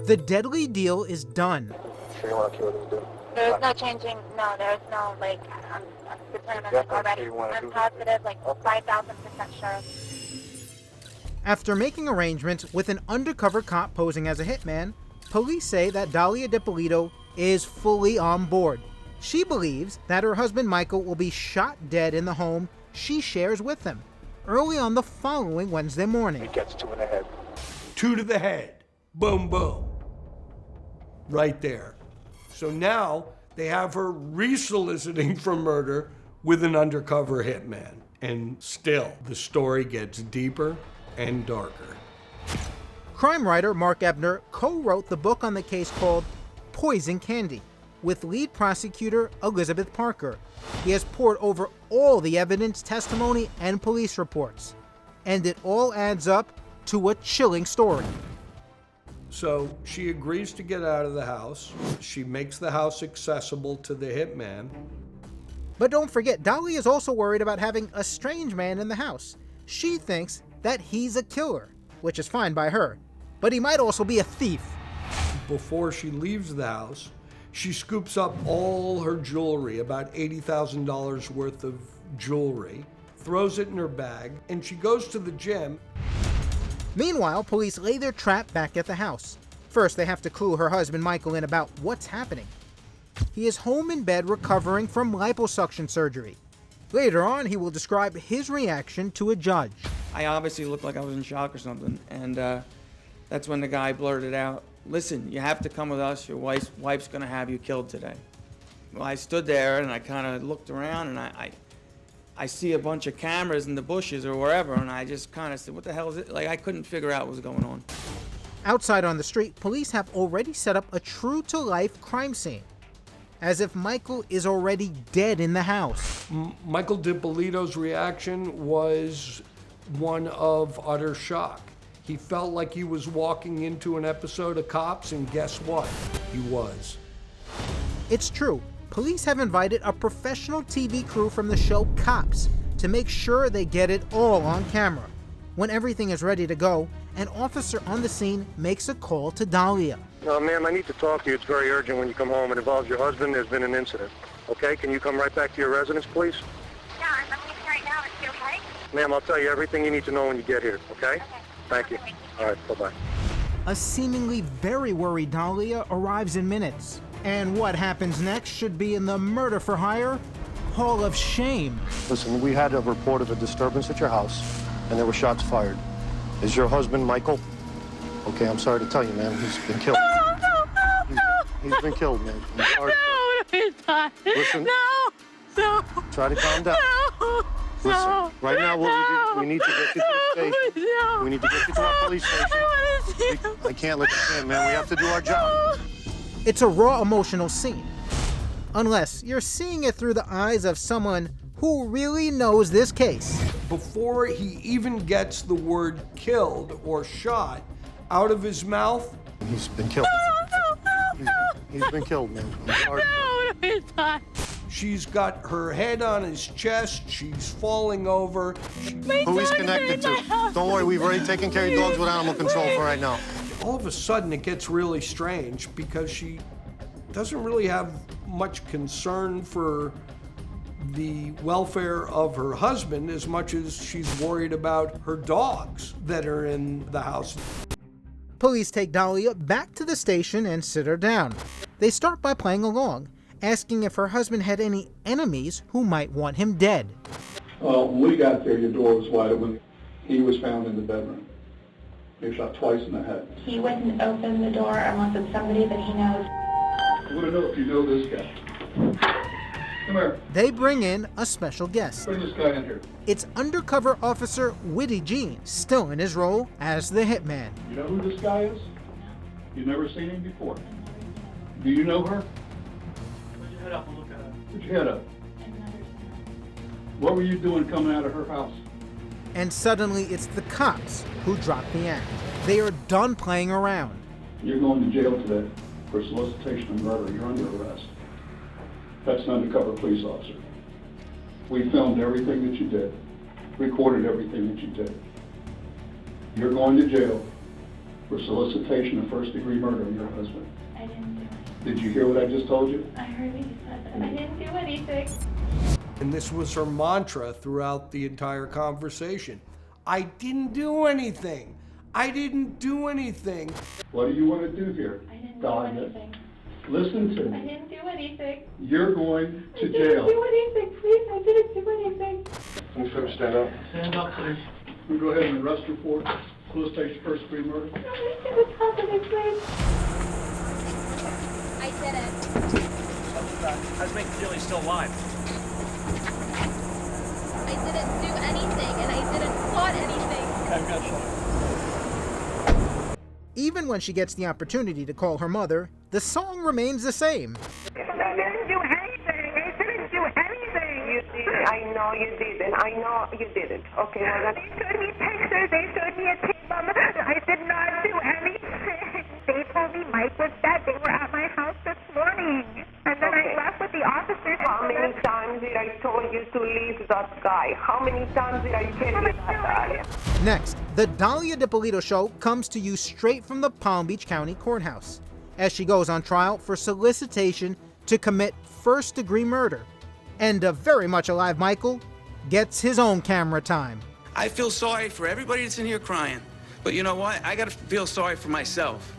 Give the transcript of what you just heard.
The deadly deal is done. Sure you want to kill this dude? There's no changing, no, there's no, like, I'm determined already. I'm positive, like, 5,000% sure. After making arrangements with an undercover cop posing as a hitman, police say that Dalia Dippolito is fully on board. She believes that her husband Michael will be shot dead in the home she shares with him early on the following Wednesday morning. He gets 2 in the head. 2 to the head. Boom, boom. Right there. So now they have her re-soliciting for murder with an undercover hitman. And still, the story gets deeper and darker. Crime writer Mark Ebner co-wrote the book on the case called Poison Candy with lead prosecutor Elizabeth Parker. He has pored over all the evidence, testimony, and police reports. And it all adds up to a chilling story. So she agrees to get out of the house. She makes the house accessible to the hitman. But don't forget, Dalia is also worried about having a strange man in the house. She thinks that he's a killer, which is fine by her, but he might also be a thief. Before she leaves the house, she scoops up all her jewelry, about $80,000 worth of jewelry, throws it in her bag, and she goes to the gym. Meanwhile, police lay their trap back at the house. First, they have to clue her husband Michael in about what's happening. He is home in bed recovering from liposuction surgery. Later on, he will describe his reaction to a judge. I obviously looked like I was in shock or something, and that's when the guy blurted out, "Listen, you have to come with us. Your wife's gonna have you killed today." Well, I stood there and I kind of looked around, and I see a bunch of cameras in the bushes or wherever, and I just kind of said, what the hell is it? Like, I couldn't figure out what was going on. Outside on the street, police have already set up a true-to-life crime scene, as if Michael is already dead in the house. Michael Dippolito's reaction was one of utter shock. He felt like he was walking into an episode of Cops, and guess what? He was. It's true. Police have invited a professional TV crew from the show Cops to make sure they get it all on camera. When everything is ready to go, an officer on the scene makes a call to Dalia. Ma'am, I need to talk to you. It's very urgent when you come home. It involves your husband. There's been an incident. Okay, can you come right back to your residence, please? Yeah, I'm leaving right now. Is she okay? Ma'am, I'll tell you everything you need to know when you get here, okay? Okay. Thank you. All right, bye-bye. A seemingly very worried Dalia arrives in minutes. And what happens next should be in the murder for hire Hall of Shame. Listen, we had a report of a disturbance at your house, and there were shots fired. Is your husband Michael? Okay, I'm sorry to tell you, man. He's been killed. He's been killed, man. I'm sorry. No, he's not. Listen. No. Try to calm down. Listen, right now we need to get you to the station. No. We need to get you to our police station. I want to see him. I can't let you in, man. We have to do our job. It's a raw emotional scene. Unless you're seeing it through the eyes of someone who really knows this case. Before he even gets the word killed or shot out of his mouth, He's been killed. He's been killed, man. I'm sorry. No, he's not. she's got her head on his chest, she's falling over. Who he's connected to. Don't worry, we've already taken care of your dogs with animal control for right now. All of a sudden, it gets really strange because she doesn't really have much concern for the welfare of her husband as much as she's worried about her dogs that are in the house. Police take Dalia back to the station and sit her down. They start by playing along, asking if her husband had any enemies who might want him dead. Well, when we got there, your door was wide open. He was found in the bedroom. He was shot twice in the head. He wouldn't open the door unless it's somebody that he knows. I want to know if you know this guy. Come here. They bring in a special guest. Bring this guy in here. It's undercover officer Witty Jean, still in his role as the hitman. You know who this guy is? You've never seen him before. Do you know her? Put your head up and look at her. Put your head up. What were you doing coming out of her house? And suddenly it's the cops who drop the act. They are done playing around. You're going to jail today for solicitation of murder. You're under arrest. That's an undercover police officer. We filmed everything that you did, recorded everything that you did. You're going to jail for solicitation of first-degree murder of your husband. I didn't do it. Did you hear what I just told you? I heard what you said, but I didn't do anything. And this was her mantra throughout the entire conversation. I didn't do anything. I didn't do anything. What do you want to do here? I didn't Dalia? do anything. Listen to I me. didn't do anything. You're going I to didn't jail. do anything, please. I didn't do anything. Can you folks stand up? Stand up, please. We go ahead and arrest her for solicitation of first-degree murder. No, I didn't talk to me, please. I did it. I was making sure he's still alive. I didn't do anything, and I didn't plot anything. I've got shot. Even when she gets the opportunity to call her mother, the song remains the same. I didn't do anything. I didn't do anything. You didn't. I know you didn't. I know you didn't. Okay, well, that's... They showed me pictures. They showed me a tape. I did not do anything. They told me Mike was dead. They were at my house this morning. And then Okay. I left with the officers. How many times did I tell you to leave that guy? How many times did I tell you that, Dalia? Next, the Dalia Dippolito show comes to you straight from the Palm Beach County Courthouse as she goes on trial for solicitation to commit first-degree murder. And a very much alive Michael gets his own camera time. I feel sorry for everybody that's in here crying. But you know what? I gotta feel sorry for myself.